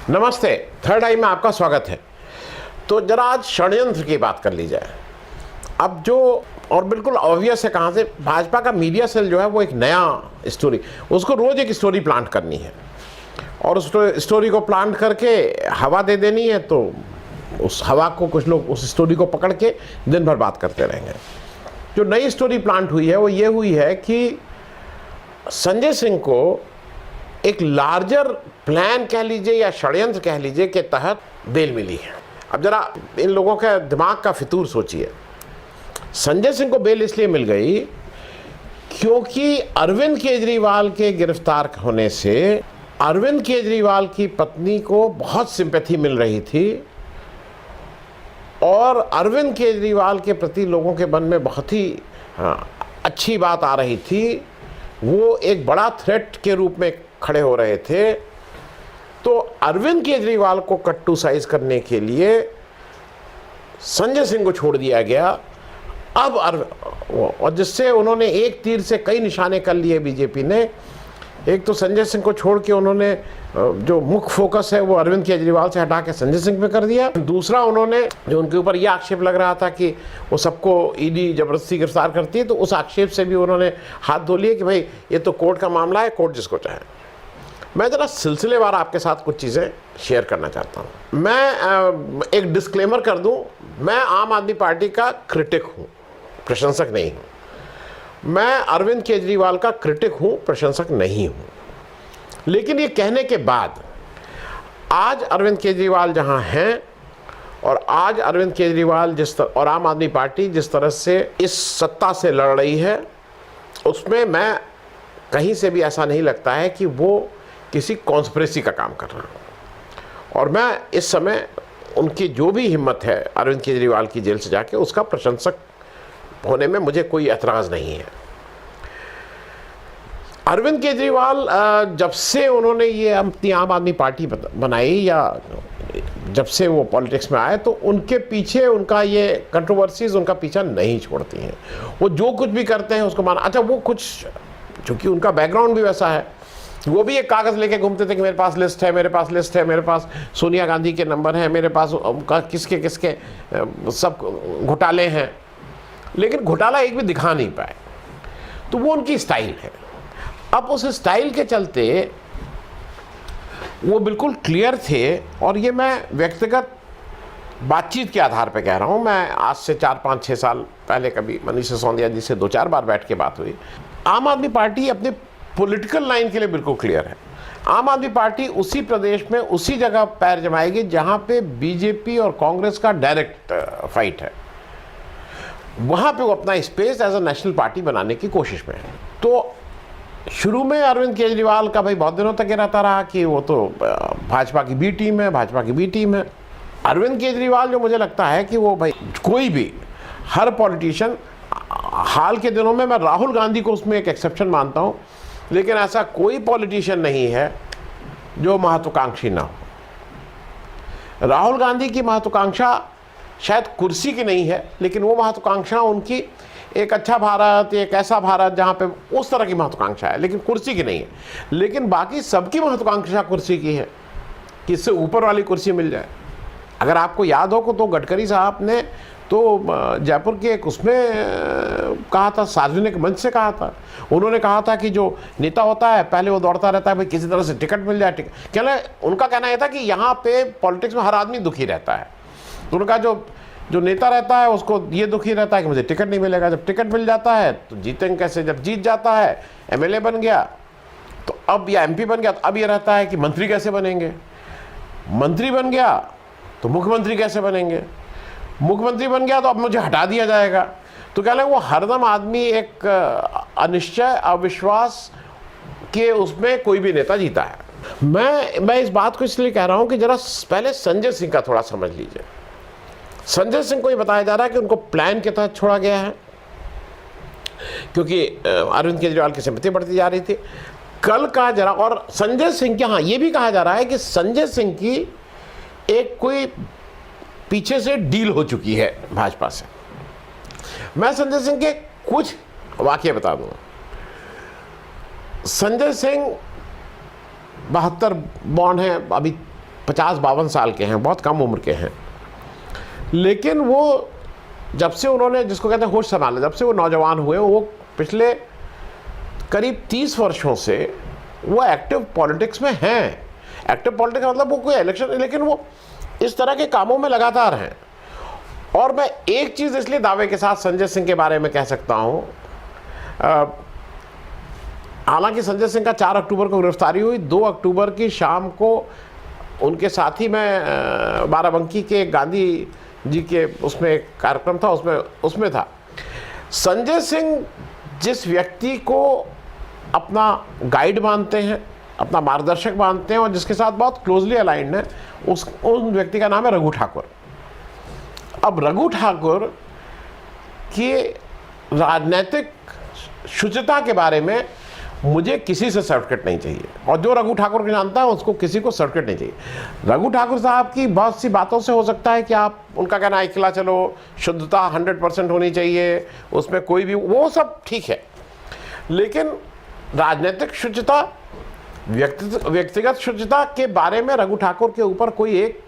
नमस्ते, थर्ड आई में आपका स्वागत है। तो जरा आज षड्यंत्र की बात कर ली जाए। अब जो और बिल्कुल ऑब्वियस है कहाँ से भाजपा का मीडिया सेल जो है वो एक नया स्टोरी, उसको रोज एक स्टोरी प्लांट करनी है और उस स्टोरी को प्लांट करके हवा दे देनी है। तो उस हवा को कुछ लोग उस स्टोरी को पकड़ के दिन भर बात करते रहेंगे। जो नई स्टोरी प्लांट हुई है वो ये हुई है कि संजय सिंह को एक लार्जर प्लान कह लीजिए या षड्यंत्र कह लीजिए के तहत बेल मिली है। अब जरा इन लोगों के दिमाग का फितूर सोचिए। संजय सिंह को बेल इसलिए मिल गई क्योंकि अरविंद केजरीवाल के गिरफ्तार होने से अरविंद केजरीवाल की पत्नी को बहुत सिंपैथी मिल रही थी और अरविंद केजरीवाल के प्रति लोगों के मन में बहुत ही अच्छी बात आ रही थी। वो एक बड़ा थ्रेट के रूप में खड़े हो रहे थे। तो अरविंद केजरीवाल को कट्टू साइज करने के लिए संजय सिंह को छोड़ दिया गया। अब और जिससे उन्होंने एक तीर से कई निशाने कर लिए बीजेपी ने। एक तो संजय सिंह को छोड़ के उन्होंने जो मुख्य फोकस है वो अरविंद केजरीवाल से हटा के संजय सिंह पे कर दिया। दूसरा, उन्होंने जो उनके ऊपर यह आक्षेप लग रहा था कि वो सबको ईडी जबरदस्ती गिरफ्तार करती है, तो उस आक्षेप से भी उन्होंने हाथ धो लिए कि भाई ये तो कोर्ट का मामला है, कोर्ट जिसको चाहे। मैं ज़रा सिलसिलेवार आपके साथ कुछ चीज़ें शेयर करना चाहता हूँ। मैं एक डिस्क्लेमर कर दूँ, मैं आम आदमी पार्टी का क्रिटिक हूँ, प्रशंसक नहीं हूँ। मैं अरविंद केजरीवाल का क्रिटिक हूँ, प्रशंसक नहीं हूँ। लेकिन ये कहने के बाद आज अरविंद केजरीवाल जहाँ हैं और आज अरविंद केजरीवाल जिस तरह और आम आदमी पार्टी जिस तरह से इस सत्ता से लड़ रही है, उसमें मैं कहीं से भी ऐसा नहीं लगता है कि वो किसी कॉन्स्पिरेसी का काम कर रहा हूँ। और मैं इस समय उनकी जो भी हिम्मत है अरविंद केजरीवाल की जेल से जाके, उसका प्रशंसक होने में मुझे कोई एतराज़ नहीं है। अरविंद केजरीवाल जब से उन्होंने ये अपनी आम आदमी पार्टी बनाई या जब से वो पॉलिटिक्स में आए, तो उनके पीछे उनका ये कंट्रोवर्सीज उनका पीछा नहीं छोड़ती हैं। वो जो कुछ भी करते हैं उसको माना। अच्छा, वो कुछ चूँकि उनका बैकग्राउंड भी वैसा है, वो भी एक कागज़ लेके घूमते थे कि मेरे पास लिस्ट है, मेरे पास लिस्ट है, मेरे पास सोनिया गांधी के नंबर हैं, मेरे पास किसके किसके सब घोटाले हैं, लेकिन घोटाला एक भी दिखा नहीं पाए। तो वो उनकी स्टाइल है। अब उस स्टाइल के चलते वो बिल्कुल क्लियर थे, और ये मैं व्यक्तिगत बातचीत के आधार पे कह रहा हूँ। मैं आज से 4-5-6 साल पहले कभी मनीष सिसोदिया जी से 2-4 बार बैठ के बात हुई। आम आदमी पार्टी अपने पॉलिटिकल लाइन के लिए बिल्कुल क्लियर है। आम आदमी पार्टी उसी प्रदेश में उसी जगह पैर जमाएगी जहाँ पे बीजेपी और कांग्रेस का डायरेक्ट फाइट है। वहाँ पे वो अपना space as a national party बनाने की कोशिश में है। तो शुरू में अरविंद केजरीवाल का भाई बहुत दिनों तक ये रहता रहा कि वो तो भाजपा की बी टीम है, भाजपा की बी टीम है। अरविंद केजरीवाल जो मुझे लगता है कि वो भाई कोई भी हर पॉलिटिशियन, हाल के दिनों में मैं राहुल गांधी को उसमें एक एक्सेप्शन मानता हूँ, लेकिन ऐसा कोई पॉलिटिशियन नहीं है जो महत्वाकांक्षी ना हो। राहुल गांधी की महत्वाकांक्षा शायद कुर्सी की नहीं है, लेकिन वो महत्वाकांक्षा उनकी एक अच्छा भारत, एक ऐसा भारत जहाँ पे उस तरह की महत्वाकांक्षा है, लेकिन कुर्सी की नहीं है। लेकिन बाकी सबकी महत्वाकांक्षा कुर्सी की है कि इससे ऊपर वाली कुर्सी मिल जाए। अगर आपको याद हो तो गडकरी साहब ने तो जयपुर के एक उसमें कहा था, सार्वजनिक मंच से कहा था, उन्होंने कहा था कि जो नेता होता है पहले वो दौड़ता रहता है भाई किसी तरह से टिकट मिल जाए। उनका कहना यह था कि यहाँ पे पॉलिटिक्स में हर आदमी दुखी रहता है। तो उनका जो नेता रहता है उसको ये दुखी रहता है कि मुझे टिकट नहीं मिलेगा। जब टिकट मिल जाता है तो जीतेंगे कैसे, जब जीत जाता है एमएलए बन गया तो अब, या एमपी बन गया तो अब ये रहता है कि मंत्री कैसे बनेंगे, मंत्री बन गया तो मुख्यमंत्री कैसे बनेंगे, मुख्यमंत्री बन गया तो अब मुझे हटा दिया जाएगा। तो कह लें वो हरदम आदमी एक अनिश्चय, अविश्वास के उसमें कोई भी नेता जीता है। मैं इस बात को इसलिए कह रहा हूं कि जरा पहले संजय सिंह का थोड़ा समझ लीजिए। संजय सिंह को ये बताया जा रहा है कि उनको प्लान के तहत छोड़ा गया है क्योंकि अरविंद केजरीवाल की सिंपैथी बढ़ती जा रही थी। कल का जरा, और संजय सिंह के हाँ ये भी कहा जा रहा है कि संजय सिंह की एक कोई पीछे से डील हो चुकी है भाजपा से। मैं संजय सिंह के कुछ वाकये बता दूंगा। संजय सिंह 72 बॉन्ड हैं, अभी 50-52 साल के हैं, बहुत कम उम्र के हैं, लेकिन वो जब से उन्होंने, जिसको कहते हैं होश संभाला, जब से वो नौजवान हुए, वो पिछले करीब 30 वर्षों से वो एक्टिव पॉलिटिक्स में हैं। एक्टिव पॉलिटिक्स का मतलब वो कोई इलेक्शन, लेकिन वो इस तरह के कामों में लगातार हैं। और मैं एक चीज़ इसलिए दावे के साथ संजय सिंह के बारे में कह सकता हूँ, हालांकि संजय सिंह का 4 अक्टूबर को गिरफ्तारी हुई, 2 अक्टूबर की शाम को उनके साथी में बाराबंकी के गांधी जी के उसमें एक कार्यक्रम था, उसमें था। संजय सिंह जिस व्यक्ति को अपना गाइड मानते हैं, अपना मार्गदर्शक मानते हैं और जिसके साथ बहुत क्लोजली अलाइंड है, उन व्यक्ति का नाम है रघु ठाकुर। अब रघु ठाकुर की राजनीतिक शुचिता के बारे में मुझे किसी से सर्टिफिकेट नहीं चाहिए, और जो रघु ठाकुर को जानता है उसको किसी को सर्टिफिकेट नहीं चाहिए। रघु ठाकुर साहब की बहुत सी बातों से हो सकता है कि आप उनका कहना है खिला चलो, शुद्धता 100% होनी चाहिए, उसमें कोई भी, वो सब ठीक है, लेकिन राजनीतिक शुचिता, व्यक्तिगत शुचिता के बारे में रघु ठाकुर के ऊपर कोई एक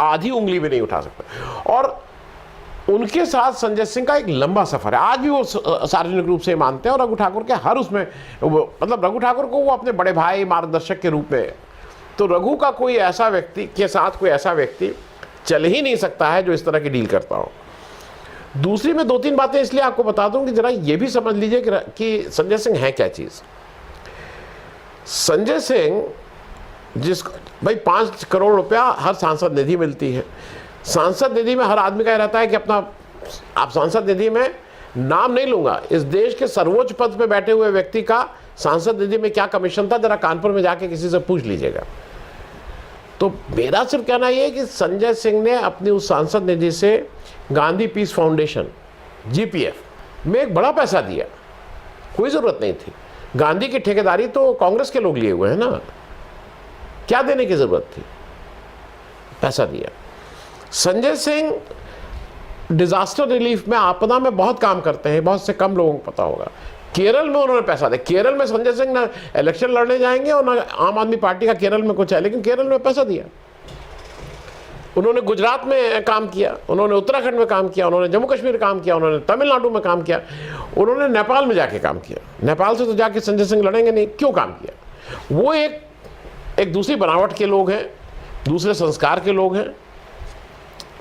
आधी उंगली भी नहीं उठा सकता। और उनके साथ संजय सिंह का एक लंबा सफर है, आज भी वो सार्वजनिक रूप से मानते हैं, और रघु ठाकुर के हर उसमें, मतलब रघु ठाकुर को वो अपने बड़े भाई, मार्गदर्शक के रूप में, तो रघु का कोई ऐसा व्यक्ति के साथ कोई ऐसा व्यक्ति चल ही नहीं सकता है जो इस तरह की डील करता हो। दूसरी मैं 2-3 बातें इसलिए आपको बता दूं कि जरा ये भी समझ लीजिए कि संजय सिंह है क्या चीज़। संजय सिंह, जिसको भाई 5 करोड़ रुपया हर सांसद निधि मिलती है, सांसद निधि में हर आदमी का रहता है कि अपना, आप सांसद निधि में, नाम नहीं लूंगा, इस देश के सर्वोच्च पद पे बैठे हुए व्यक्ति का सांसद निधि में क्या कमीशन था, जरा कानपुर में जाके किसी से पूछ लीजिएगा। तो मेरा सिर्फ कहना यह है कि संजय सिंह ने अपनी उस सांसद निधि से गांधी पीस फाउंडेशन GPF में एक बड़ा पैसा दिया, कोई ज़रूरत नहीं थी। गांधी की ठेकेदारी तो कांग्रेस के लोग लिए हुए हैं ना, क्या देने की ज़रूरत थी, पैसा दिया। संजय सिंह डिजास्टर रिलीफ में, आपदा में बहुत काम करते हैं, बहुत से कम लोगों को पता होगा। केरल में उन्होंने पैसा दिया, केरल में संजय सिंह ना इलेक्शन लड़ने जाएंगे और ना आम आदमी पार्टी का केरल में कुछ है, लेकिन केरल में पैसा दिया। उन्होंने गुजरात में काम किया, उन्होंने उत्तराखंड में काम किया, उन्होंने जम्मू कश्मीर काम किया, उन्होंने तमिलनाडु में काम किया, उन्होंने नेपाल में जाके काम किया। नेपाल से तो जाके संजय सिंह लड़ेंगे नहीं, क्यों काम किया? वो एक दूसरी बनावट के लोग हैं, दूसरे संस्कार के लोग हैं,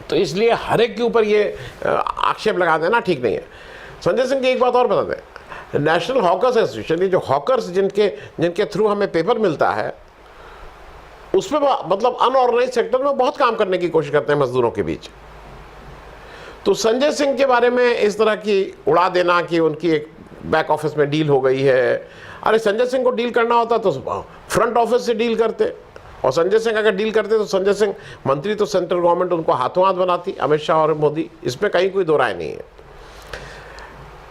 तो इसलिए हर एक के ऊपर ये आक्षेप लगा देना ठीक नहीं है। संजय सिंह की एक बात और बता दें, नेशनल हॉकर्स एसोसिएशन, ये जो हॉकर्स जिनके थ्रू हमें पेपर मिलता है, उसमें मतलब अनऑर्गेनाइज सेक्टर में बहुत काम करने की कोशिश करते हैं मजदूरों के बीच। तो संजय सिंह के बारे में इस तरह की उड़ा देना कि उनकी एक बैक ऑफिस में डील हो गई है, अरे संजय सिंह को डील करना होता तो फ्रंट ऑफिस से डील करते, और संजय सिंह अगर डील करते तो संजय सिंह मंत्री तो सेंट्रल गवर्नमेंट उनको हाथों हाथ बनाती, अमित शाह और मोदी, इसमें कहीं कोई दो राय नहीं है।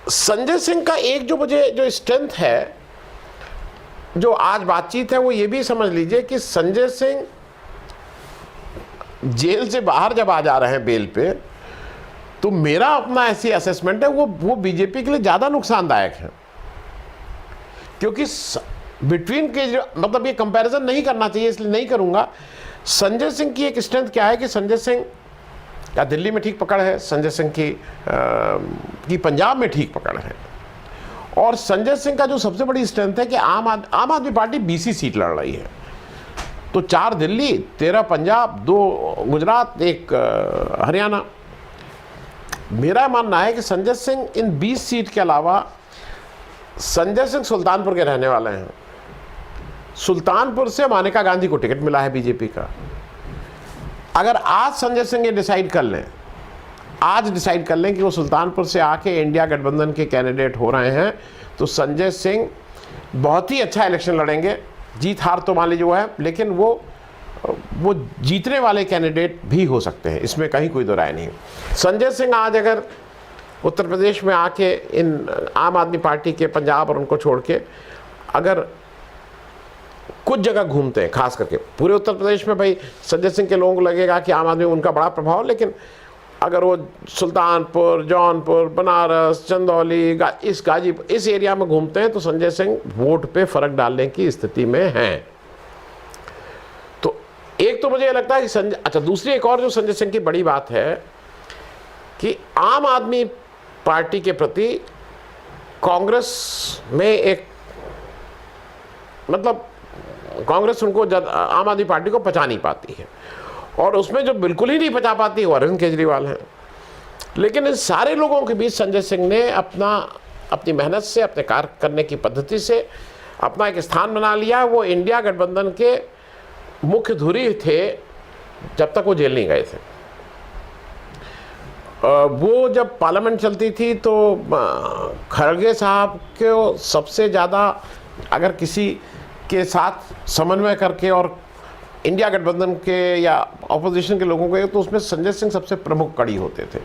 संजय सिंह का एक जो स्ट्रेंथ है, जो आज बातचीत है, वो ये भी समझ लीजिए कि संजय सिंह जेल से बाहर जब आ जा रहे हैं बेल पे, तो मेरा अपना ऐसी असेसमेंट है वो बीजेपी के लिए ज़्यादा नुकसानदायक है, क्योंकि बिटवीन के मतलब ये कंपैरिजन नहीं करना चाहिए, इसलिए नहीं करूंगा। संजय सिंह की एक स्ट्रेंथ क्या है कि संजय सिंह का दिल्ली में ठीक पकड़ है, संजय सिंह की पंजाब में ठीक पकड़ है, और संजय सिंह का जो सबसे बड़ी स्ट्रेंथ है कि आम आदमी पार्टी 20 सीट लड़ रही है, तो 4 दिल्ली, 13 पंजाब, 2 गुजरात, 1 हरियाणा। मेरा मानना है कि संजय सिंह इन 20 सीट के अलावा, संजय सिंह सुल्तानपुर के रहने वाले हैं, सुल्तानपुर से मानेका गांधी को टिकट मिला है बीजेपी का। अगर आज संजय सिंह ये डिसाइड कर लें कि वो सुल्तानपुर से आके इंडिया गठबंधन के कैंडिडेट हो रहे हैं, तो संजय सिंह बहुत ही अच्छा इलेक्शन लड़ेंगे। जीत हार तो मान लीजिए वो है, लेकिन वो जीतने वाले कैंडिडेट भी हो सकते हैं, इसमें कहीं कोई दो राय नहीं। संजय सिंह आज अगर उत्तर प्रदेश में आके इन आम आदमी पार्टी के पंजाब और उनको छोड़ के अगर कुछ जगह घूमते हैं, खास करके पूरे उत्तर प्रदेश में, भाई संजय सिंह के लोगों को लगेगा कि आम आदमी उनका बड़ा प्रभाव, लेकिन अगर वो सुल्तानपुर, जौनपुर, बनारस, चंदौली, गाजीपुर, इस एरिया में घूमते हैं, तो संजय सिंह वोट पे फर्क डालने की स्थिति में हैं। तो एक तो तो मुझे लगता है कि अच्छा, दूसरी एक और जो संजय सिंह की बड़ी बात है कि आम आदमी पार्टी के प्रति कांग्रेस में एक, मतलब कांग्रेस उनको आम आदमी पार्टी को पचा नहीं पाती है, और उसमें जो बिल्कुल ही नहीं पचा पाती वो अरविंद केजरीवाल हैं। लेकिन इन सारे लोगों के बीच संजय सिंह ने अपनी मेहनत से, अपने कार्य करने की पद्धति से अपना एक स्थान बना लिया। वो इंडिया गठबंधन के मुख्य धुरी थे जब तक वो जेल नहीं गए थे। वो जब पार्लियामेंट चलती थी तो खड़गे साहब को सबसे ज़्यादा अगर किसी के साथ समन्वय करके और इंडिया गठबंधन के या ऑपोजिशन के लोगों के, तो उसमें संजय सिंह सबसे प्रमुख कड़ी होते थे।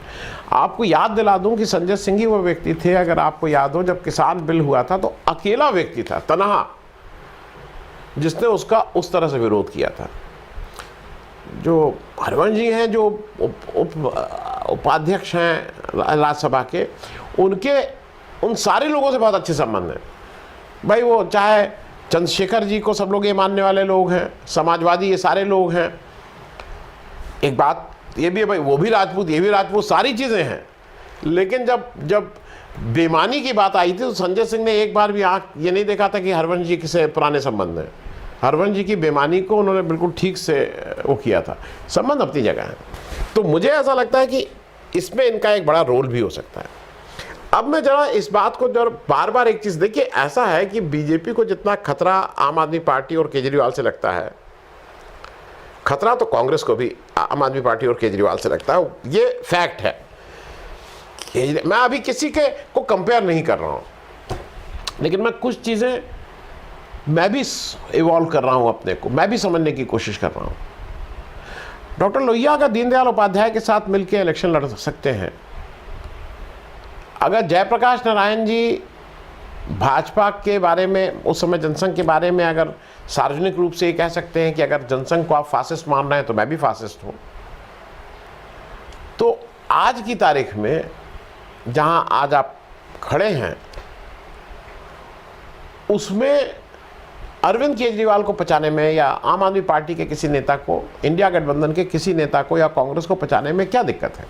आपको याद दिला दूं कि संजय सिंह ही वो व्यक्ति थे, अगर आपको याद हो, जब किसान बिल हुआ था तो अकेला व्यक्ति था, तनहा, जिसने उसका उस तरह से विरोध किया था। जो हरवंश जी हैं, जो उपाध्यक्ष हैं राज्यसभा के, उनके उन सारे लोगों से बहुत अच्छे संबंध हैं भाई। वो चाहे चंद्रशेखर जी को सब लोग ये मानने वाले लोग हैं, समाजवादी ये सारे लोग हैं। एक बात ये भी है भाई, वो भी राजपूत, ये भी राजपूत, सारी चीज़ें हैं। लेकिन जब बेईमानी की बात आई थी तो संजय सिंह ने एक बार भी आँख ये नहीं देखा था कि हरवंश जी से पुराने संबंध हैं। हरवंश जी की बेईमानी को उन्होंने बिल्कुल ठीक से वो किया था। संबंध अपनी जगह है। तो मुझे ऐसा लगता है कि इसमें इनका एक बड़ा रोल भी हो सकता है। अब मैं जरा इस बात को जरा बार बार एक चीज़ देखिए, ऐसा है कि बीजेपी को जितना खतरा आम आदमी पार्टी और केजरीवाल से लगता है, खतरा तो कांग्रेस को भी आम आदमी पार्टी और केजरीवाल से लगता है। ये फैक्ट है। मैं अभी किसी के को कंपेयर नहीं कर रहा हूँ, लेकिन मैं कुछ चीज़ें मैं भी इवॉल्व कर रहा हूँ, अपने को मैं भी समझने की कोशिश कर रहा हूँ। डॉक्टर लोहिया अगर दीनदयाल उपाध्याय के साथ मिलकर इलेक्शन लड़ सकते हैं, अगर जयप्रकाश नारायण जी भाजपा के बारे में, उस समय जनसंघ के बारे में अगर सार्वजनिक रूप से ये कह सकते हैं कि अगर जनसंघ को आप फासिस्ट मान रहे हैं तो मैं भी फासिस्ट हूँ, तो आज की तारीख में जहां आज आप खड़े हैं, उसमें अरविंद केजरीवाल को पचाने में या आम आदमी पार्टी के किसी नेता को, इंडिया गठबंधन के किसी नेता को या कांग्रेस को पचाने में क्या दिक्कत है?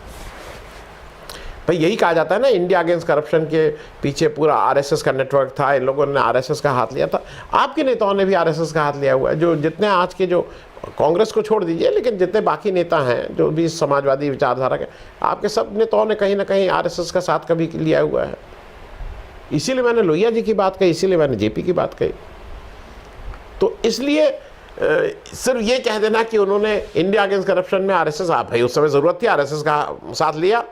भाई यही कहा जाता है ना, इंडिया अगेंस्ट करप्शन के पीछे पूरा आरएसएस का नेटवर्क था, इन लोगों ने आरएसएस का हाथ लिया था। आपके नेताओं ने भी आरएसएस का हाथ लिया हुआ है। जो जितने आज के, जो कांग्रेस को छोड़ दीजिए, लेकिन जितने बाकी नेता हैं जो भी समाजवादी विचारधारा के, आपके सब नेताओं ने कहीं ना कहीं आरएसएस का साथ कभी लिया हुआ है। इसीलिए मैंने लोहिया जी की बात कही, इसीलिए मैंने जेपी की बात कही। तो इसलिए सिर्फ ये कह देना कि उन्होंने इंडिया अगेंस्ट करप्शन में आरएसएस, भाई उस समय ज़रूरत थी, आरएसएस का साथ लिया,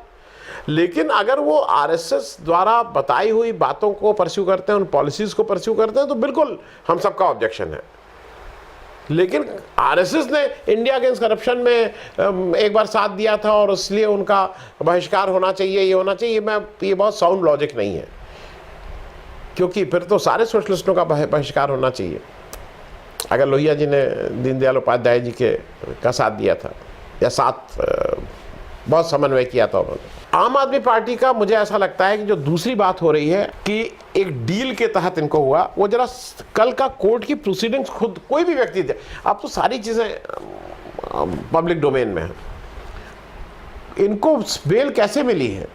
लेकिन अगर वो आरएसएस द्वारा बताई हुई बातों को परस्यू करते हैं, उन पॉलिसीज़ को परस्यू करते हैं, तो बिल्कुल हम सबका ऑब्जेक्शन है। लेकिन आरएसएस ने इंडिया अगेंस्ट करप्शन में एक बार साथ दिया था और इसलिए उनका बहिष्कार होना चाहिए, ये होना चाहिए, ये बहुत साउंड लॉजिक नहीं है, क्योंकि फिर तो सारे सोशलिस्टों का बहिष्कार होना चाहिए अगर लोहिया जी ने दीनदयाल उपाध्याय जी का साथ दिया था या साथ बहुत समन्वय किया था उन्होंने। आम आदमी पार्टी का मुझे ऐसा लगता है कि जो दूसरी बात हो रही है कि एक डील के तहत इनको हुआ, वो जरा कल का कोर्ट की प्रोसीडिंग्स खुद कोई भी व्यक्ति दे, अब तो सारी चीज़ें पब्लिक डोमेन में हैं, इनको बेल कैसे मिली है?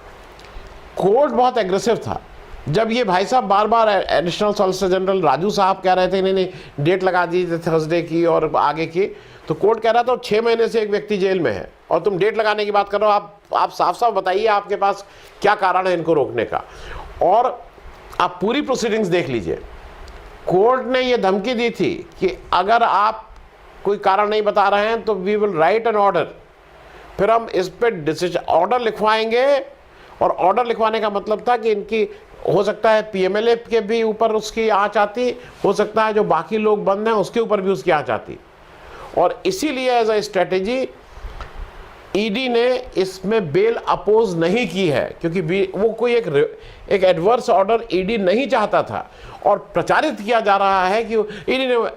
कोर्ट बहुत एग्रेसिव था। जब ये भाई साहब बार बार एडिशनल सॉलिसिटर जनरल राजू साहब कह रहे थे नहीं डेट लगा दीजिए थर्सडे की और आगे की, तो कोर्ट कह रहा था 6 महीने से एक व्यक्ति जेल में है और तुम डेट लगाने की बात कर रहे हो। आप साफ साफ बताइए आपके पास क्या कारण है इनको रोकने का। और आप पूरी प्रोसीडिंग्स देख लीजिए। कोर्ट ने ये धमकी दी थी कि अगर आप कोई कारण नहीं बता रहे हैं तो we will write an order, फिर हम इस पर डिसीजन ऑर्डर लिखवाएंगे। और ऑर्डर लिखवाने का मतलब था कि इनकी हो सकता है पीएमएलए के भी ऊपर उसकी आँच आती, हो सकता है जो बाकी लोग बंद हैं उसके ऊपर भी उसकी आँच आती। और इसीलिए एज अ स्ट्रेटेजी ईडी ने इसमें बेल अपोज नहीं की है, क्योंकि वो कोई एक एडवर्स ऑर्डर ईडी नहीं चाहता था। और प्रचारित किया जा रहा है कि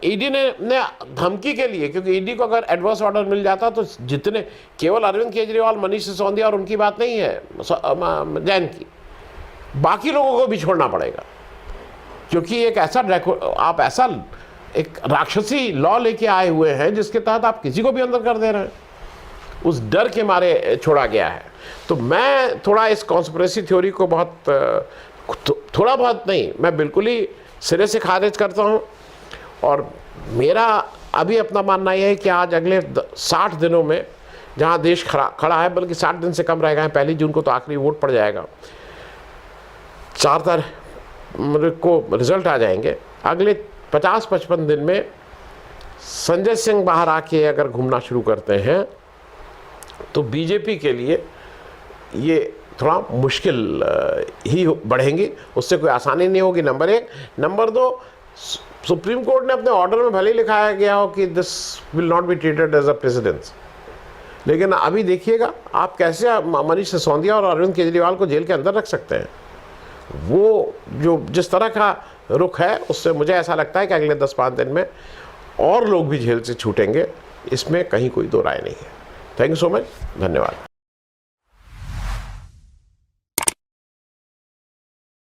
ईडी ने धमकी के लिए, क्योंकि ईडी को अगर एडवर्स ऑर्डर मिल जाता तो जितने, केवल अरविंद केजरीवाल, मनीष सिसोदिया और उनकी बात नहीं है जैन की, बाकी लोगों को भी छोड़ना पड़ेगा, क्योंकि एक ऐसा आप ऐसा एक राक्षसी लॉ लेके आए हुए हैं जिसके तहत आप किसी को भी अंदर कर दे रहे हैं, उस डर के मारे छोड़ा गया है। तो मैं थोड़ा इस कॉन्स्पिरेसी थ्योरी को थोड़ा बहुत नहीं, मैं बिल्कुल ही सिरे से खारिज करता हूँ। और मेरा अभी अपना मानना यह है कि आज अगले 60 दिनों में जहाँ देश खड़ा है, बल्कि 60 दिन से कम रह गए हैं, 1 जून को तो आखिरी वोट पड़ जाएगा, 4 तारीख को रिजल्ट आ जाएंगे। अगले 50-55 दिन में संजय सिंह बाहर आके अगर घूमना शुरू करते हैं तो बीजेपी के लिए ये थोड़ा मुश्किल ही बढ़ेंगी, उससे कोई आसानी नहीं होगी, नंबर 1। नंबर 2, सुप्रीम कोर्ट ने अपने ऑर्डर में भले ही लिखाया गया हो कि this will not be treated as a precedence, लेकिन अभी देखिएगा आप कैसे मनीष सिसोदिया और अरविंद केजरीवाल को जेल के अंदर रख सकते हैं। वो जो जिस तरह का रुख है, उससे मुझे ऐसा लगता है कि अगले 10-5 दिन में और लोग भी जेल से छूटेंगे, इसमें कहीं कोई दो राय नहीं है। थैंक यू सो मच, धन्यवाद।